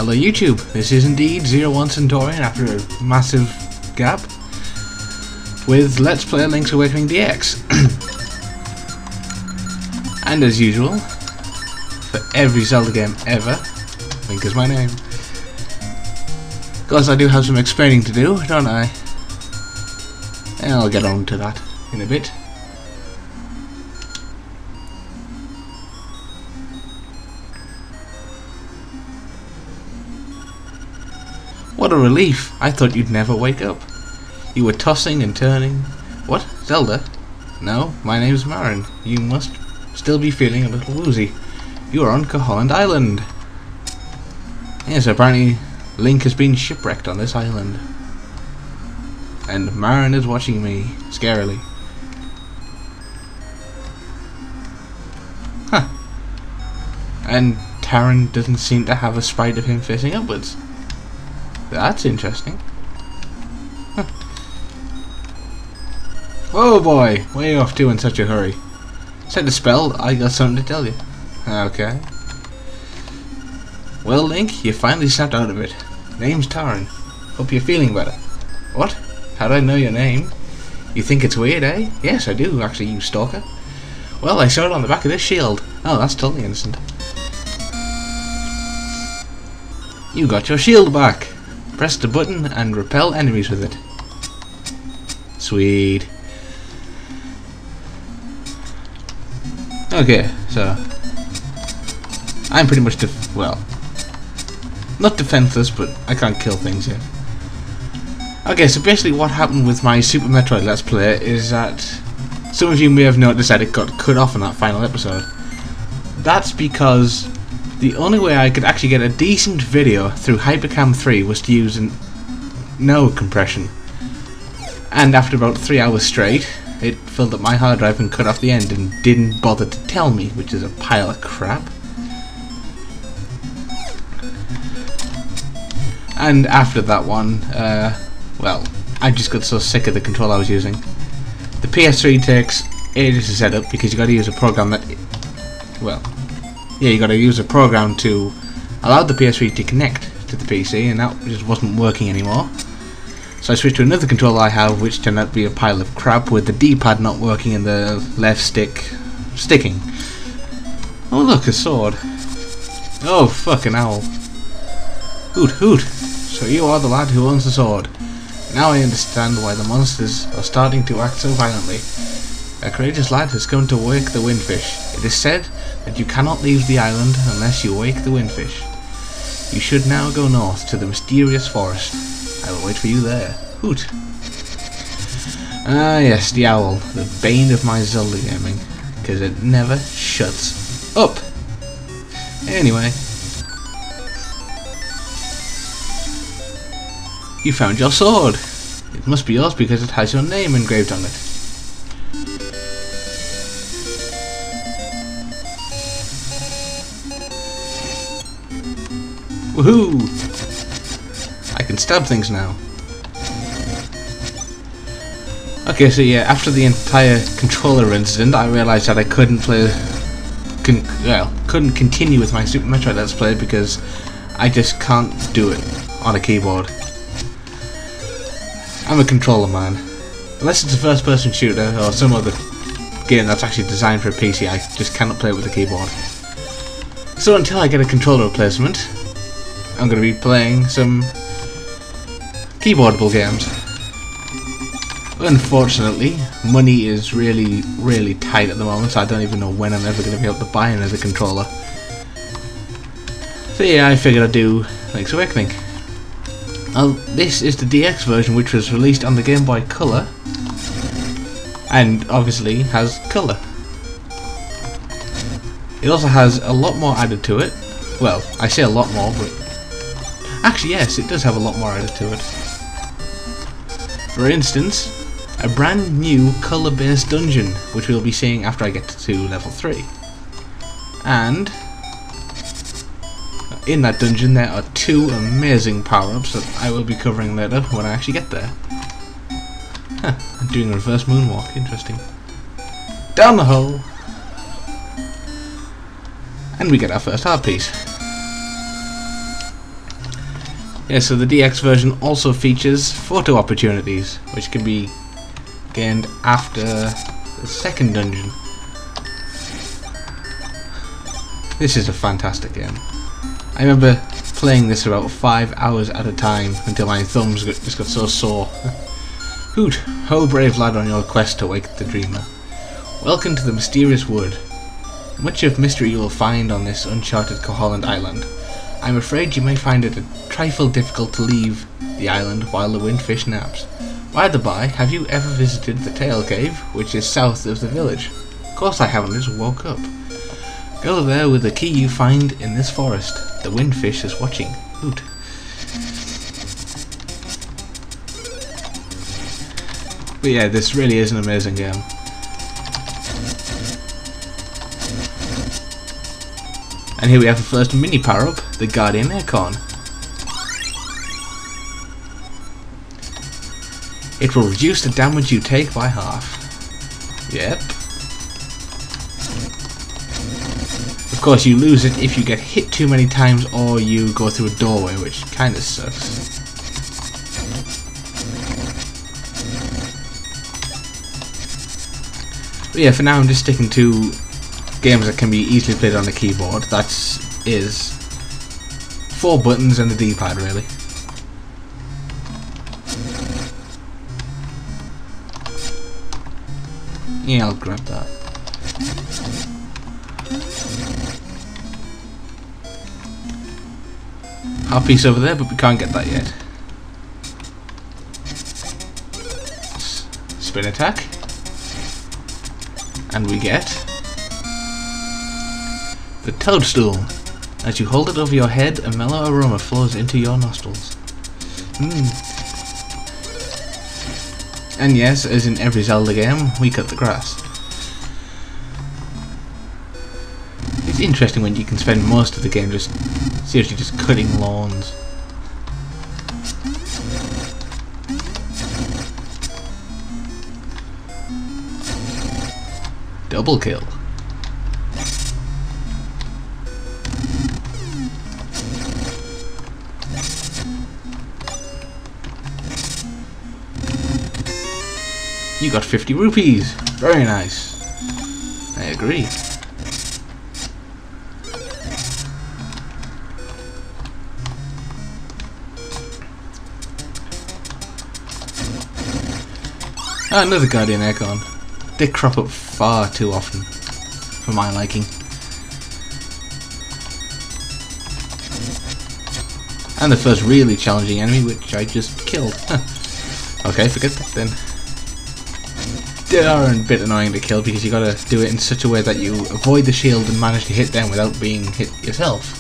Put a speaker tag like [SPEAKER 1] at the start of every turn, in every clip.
[SPEAKER 1] Hello YouTube, this is indeed 01 Centaurian after a massive gap with Let's Play Link's Awakening DX. And as usual, for every Zelda game ever, Link is my name. Of course I do have some explaining to do, don't I? And I'll get on to that in a bit. What a relief! I thought you'd never wake up. You were tossing and turning. What? Zelda? No, my name's Marin. You must still be feeling a little woozy. You are on Koholland Island. Yes, apparently Link has been shipwrecked on this island. And Marin is watching me, scarily. Huh. And Taran doesn't seem to have a sprite of him facing upwards. That's interesting. Huh. Whoa boy, where are you off to in such a hurry? Said the spell, I got something to tell you. Okay. Well Link, you finally snapped out of it. Name's Taran. Hope you're feeling better. What? How do I know your name? You think it's weird, eh? Yes, I do, actually, you stalker. Well, I saw it on the back of this shield. Oh, that's totally innocent. You got your shield back. Press the button and repel enemies with it. Sweet. Okay, so I'm pretty much well, not defenseless, but I can't kill things yet. Okay, so basically what happened with my Super Metroid Let's Play is that some of you may have noticed that it got cut off in that final episode. That's because the only way I could actually get a decent video through Hypercam 3 was to use no compression. And after about 3 hours straight, it filled up my hard drive and cut off the end and didn't bother to tell me, which is a pile of crap. And after that one, well, I just got so sick of the controller I was using. The PS3 takes ages to set up because you got to use a program that, well, yeah, you got to use a program to allow the PS3 to connect to the PC, and that just wasn't working anymore. So I switched to another controller I have, which turned out to be a pile of crap with the D-pad not working and the left stick sticking. Oh look, a sword. Oh, fucking owl. Hoot hoot. So you are the lad who owns the sword. Now I understand why the monsters are starting to act so violently. A courageous lad has come to wake the windfish. It is said that you cannot leave the island unless you wake the windfish. You should now go north to the mysterious forest. I will wait for you there. Hoot. Ah yes, the owl, the bane of my Zelda gaming, because it never shuts up. Anyway, you found your sword. It must be yours because it has your name engraved on it. Woohoo! I can stab things now. Okay, so yeah, after the entire controller incident, I realised that I couldn't couldn't continue with my Super Metroid Let's Play because I just can't do it on a keyboard. I'm a controller man. Unless it's a first-person shooter or some other game that's actually designed for a PC, I just cannot play it with a keyboard. So until I get a controller replacement, I'm going to be playing some keyboardable games. Unfortunately, money is really tight at the moment, so I don't even know when I'm ever going to be able to buy another controller. So yeah, I figured I'd do Link's Awakening. This is the DX version, which was released on the GameBoy Colour, and obviously has colour. It also has a lot more added to it. Well, I say a lot more, but actually yes, it does have a lot more added to it. For instance, a brand new colour-based dungeon, which we'll be seeing after I get to level 3. And in that dungeon there are 2 amazing power-ups that I will be covering later when I actually get there. Huh, I'm doing a reverse moonwalk, interesting. Down the hole! And we get our first heart piece. Yeah, so the DX version also features photo opportunities, which can be gained after the second dungeon. This is a fantastic game. I remember playing this about 5 hours at a time until my thumbs just got so sore. Hoot, ho brave lad on your quest to wake the dreamer. Welcome to the mysterious wood. Much of mystery you will find on this uncharted Koholland island. I'm afraid you may find it a trifle difficult to leave the island while the windfish naps. By the by, have you ever visited the Tail Cave, which is south of the village? Of course I haven't, I just woke up. Go there with the key you find in this forest. The windfish is watching. Hoot. But yeah, this really is an amazing game. And here we have the first mini power-up, the Guardian Acorn. It will reduce the damage you take by half. Yep. Of course, you lose it if you get hit too many times or you go through a doorway, which kinda sucks. But yeah, for now I'm just sticking to games that can be easily played on the keyboard. That is 4 buttons and a D-pad, really. Yeah, I'll grab that. Our piece over there, but we can't get that yet. Spin attack. And we get the toadstool. As you hold it over your head, a mellow aroma flows into your nostrils. And yes, as in every Zelda game, we cut the grass. It's interesting when you can spend most of the game just seriously just cutting lawns. Double kill. You got 50 rupees. Very nice. I agree. Another Guardian Acorn. They crop up far too often for my liking. And the first really challenging enemy, which I just killed. Okay, forget that then. They are a bit annoying to kill because you gotta do it in such a way that you avoid the shield and manage to hit them without being hit yourself.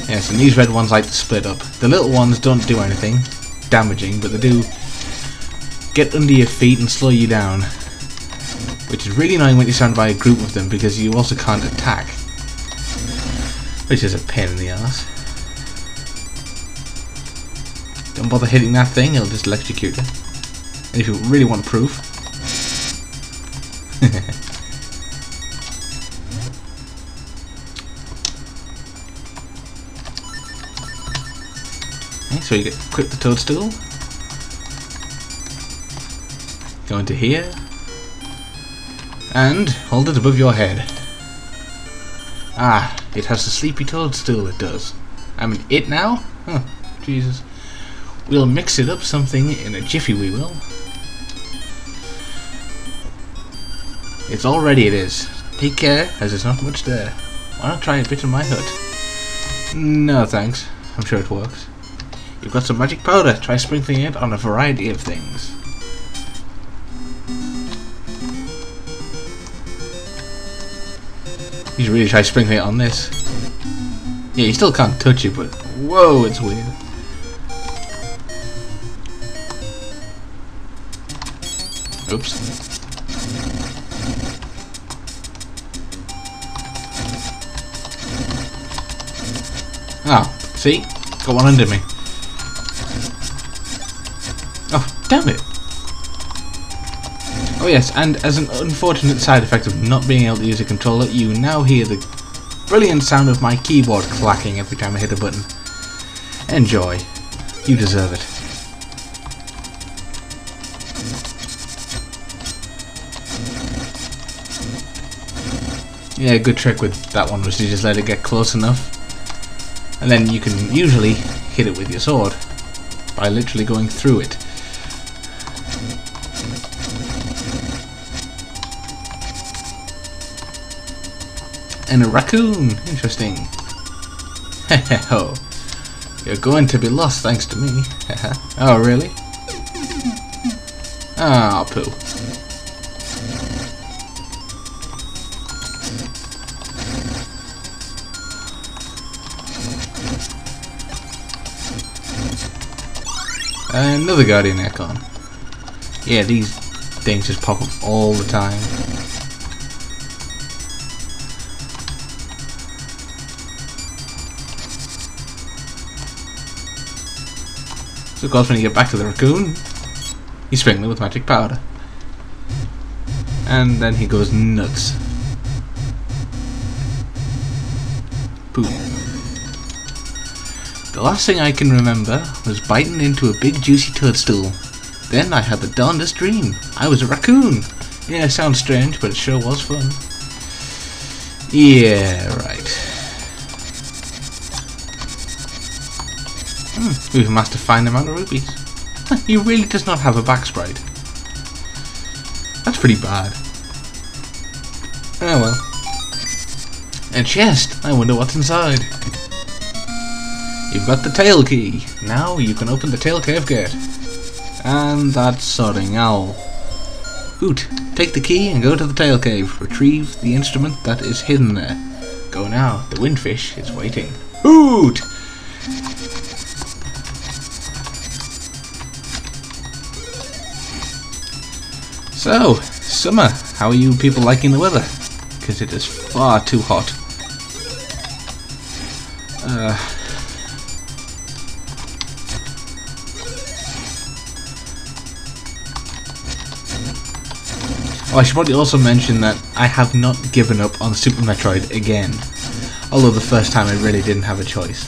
[SPEAKER 1] Yes, and these red ones like to split up. The little ones don't do anything damaging, but they do get under your feet and slow you down, which is really annoying when you're surrounded by a group of them because you also can't attack, which is a pain in the ass. Don't bother hitting that thing, it'll just electrocute you. And if you really want proof, okay, so you equip the toadstool. Go into here and hold it above your head. Ah, it has a sleepy toadstool, it does. I mean, it now? Huh, Jesus. We'll mix it up something in a jiffy, we will. It's all ready, it is. Take care, as there's not much there. Why not try a bit in my hut? No thanks, I'm sure it works. You've got some magic powder, try sprinkling it on a variety of things. You should really try sprinkling it on this. Yeah, you still can't touch it, but whoa, it's weird. Oops. Ah, see? Got one under me. Oh, damn it! Oh yes, and as an unfortunate side effect of not being able to use a controller, you now hear the brilliant sound of my keyboard clacking every time I hit a button. Enjoy. You deserve it. Yeah, a good trick with that one was to just let it get close enough, and then you can usually hit it with your sword by literally going through it. And a raccoon! Interesting. Heheho. You're going to be lost thanks to me. Oh, really? Ah, poo. Another guardian icon. Yeah, these things just pop up all the time. So of course when you get back to the raccoon, you sprinkle it with magic powder. And then he goes nuts. Boom. The last thing I can remember was biting into a big juicy toadstool. Then I had the darndest dream. I was a raccoon. Yeah, sounds strange, but it sure was fun. Yeah, right. We've amassed a fine amount of rupees. He really does not have a back sprite. That's pretty bad. Oh well. A chest. I wonder what's inside. You've got the tail key. Now you can open the tail cave gate. And that's sorting owl. Hoot, take the key and go to the tail cave. Retrieve the instrument that is hidden there. Go now, the windfish is waiting. Hoot! So, summer, how are you people liking the weather? Because it is far too hot. Oh, I should probably also mention that I have not given up on Super Metroid again. Although the first time I really didn't have a choice.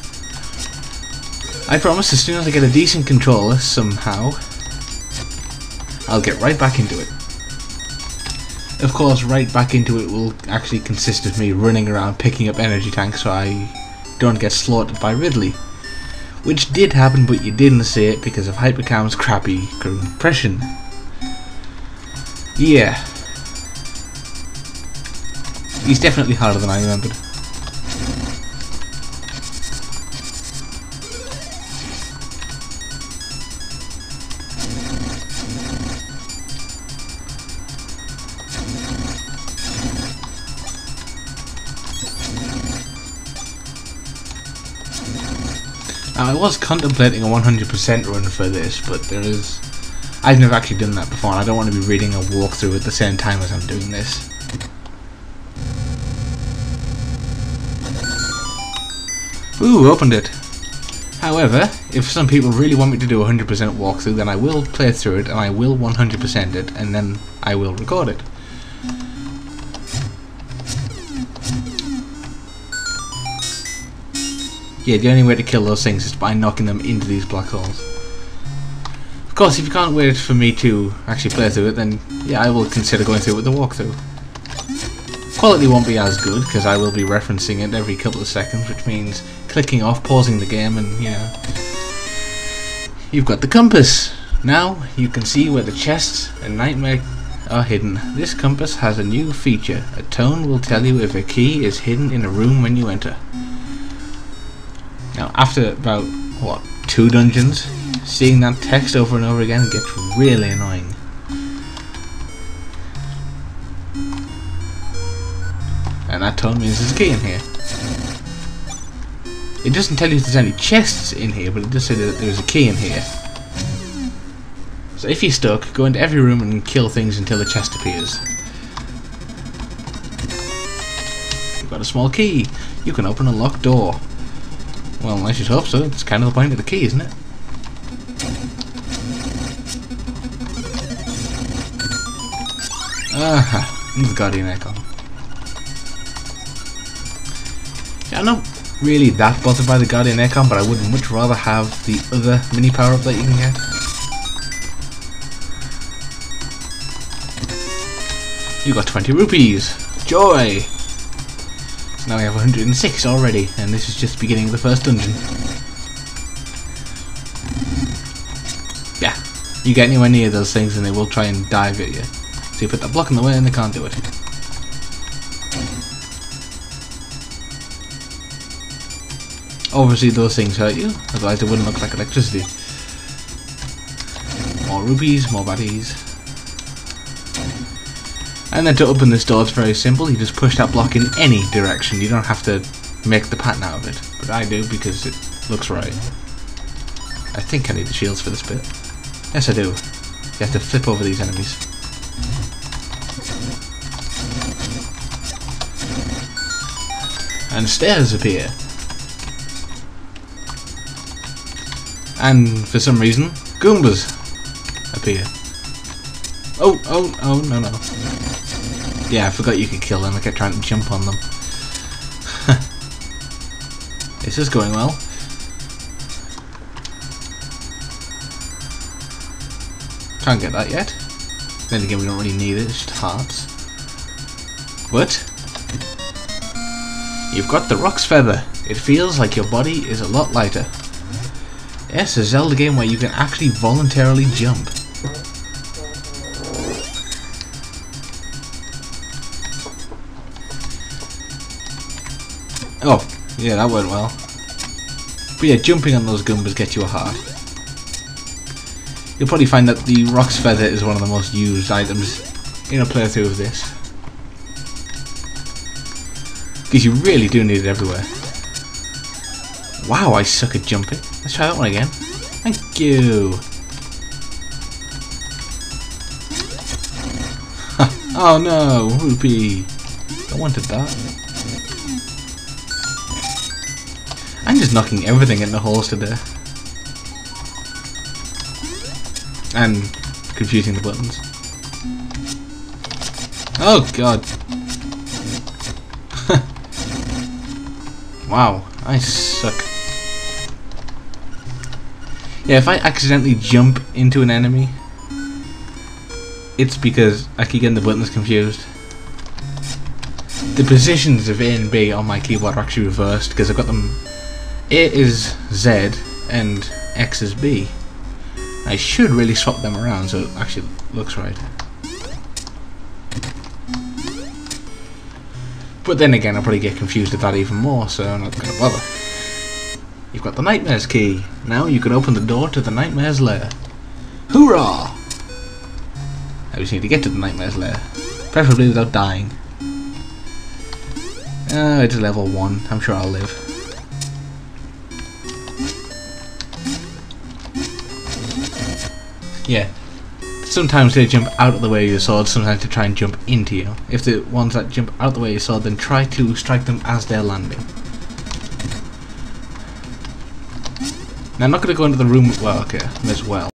[SPEAKER 1] I promise as soon as I get a decent controller, somehow, I'll get right back into it. Of course, right back into it will actually consist of me running around picking up energy tanks so I don't get slaughtered by Ridley. Which did happen, but you didn't see it because of Hypercam's crappy compression. Yeah. He's definitely harder than I remembered. Now, I was contemplating a 100% run for this, but I've never actually done that before, and I don't want to be reading a walkthrough at the same time as I'm doing this. Ooh, opened it. However, if some people really want me to do a 100% walkthrough, then I will play through it, and I will 100% it, and then I will record it. Yeah, the only way to kill those things is by knocking them into these black holes. Of course, if you can't wait for me to actually play through it, then yeah, I will consider going through it with the walkthrough. Quality won't be as good, because I will be referencing it every couple of seconds, which means clicking off, pausing the game, and you know. You've got the compass. Now you can see where the chests and nightmare are hidden. This compass has a new feature. A tone will tell you if a key is hidden in a room when you enter. Now, after about, what, 2 dungeons, seeing that text over and over again gets really annoying. And that tone means there's a key in here. It doesn't tell you if there's any chests in here, but it does say that there's a key in here. So if you're stuck, go into every room and kill things until a chest appears. You've got a small key. You can open a locked door. Well, I should hope so. It's kind of the point of the key, isn't it? Aha, the Guardian icon. I'm not really that bothered by the Guardian Aircon, but I would much rather have the other mini power-up that you can get. You got 20 rupees! Joy! So now we have 106 already, and this is just the beginning of the first dungeon. Yeah, you get anywhere near those things and they will try and dive at you. So you put that block in the way and they can't do it. Obviously those things hurt you, otherwise they wouldn't look like electricity. More rupees, more baddies. And then to open this door it's very simple, you just push that block in any direction, you don't have to make the pattern out of it. But I do because it looks right. I think I need the shields for this bit. Yes I do. You have to flip over these enemies. And stairs appear. And for some reason, Goombas appear. Oh, no. Yeah, I forgot you could kill them. I kept trying to jump on them. This is going well. Can't get that yet. Then again, we don't really need it. It's just hearts. What? You've got the Rock's Feather. It feels like your body is a lot lighter. Yes, a Zelda game where you can actually voluntarily jump. Oh, yeah, that went well. But yeah, jumping on those Goombas gets you a heart. You'll probably find that the Rock's Feather is one of the most used items in a playthrough of this. Because you really do need it everywhere. Wow, I suck at jumping. Let's try that one again. Thank you. Oh no, rupee. I wanted that. I'm just knocking everything in the holes today. And confusing the buttons. Oh god. Wow, I suck. Yeah, if I accidentally jump into an enemy, it's because I keep getting the buttons confused. The positions of A and B on my keyboard are actually reversed because I've got them. A is Z and X is B. I should really swap them around so it actually looks right. But then again, I'll probably get confused with that even more, so I'm not going to bother. You've got the Nightmare's key. Now you can open the door to the Nightmare's lair. Hoorah! I just need to get to the Nightmare's lair. Preferably without dying. It's level 1. I'm sure I'll live. Yeah. Sometimes they jump out of the way of your sword, sometimes they try and jump into you. If the ones that jump out of the way of your sword, then try to strike them as they're landing. Now I'm not going to go into the room, well okay, as well.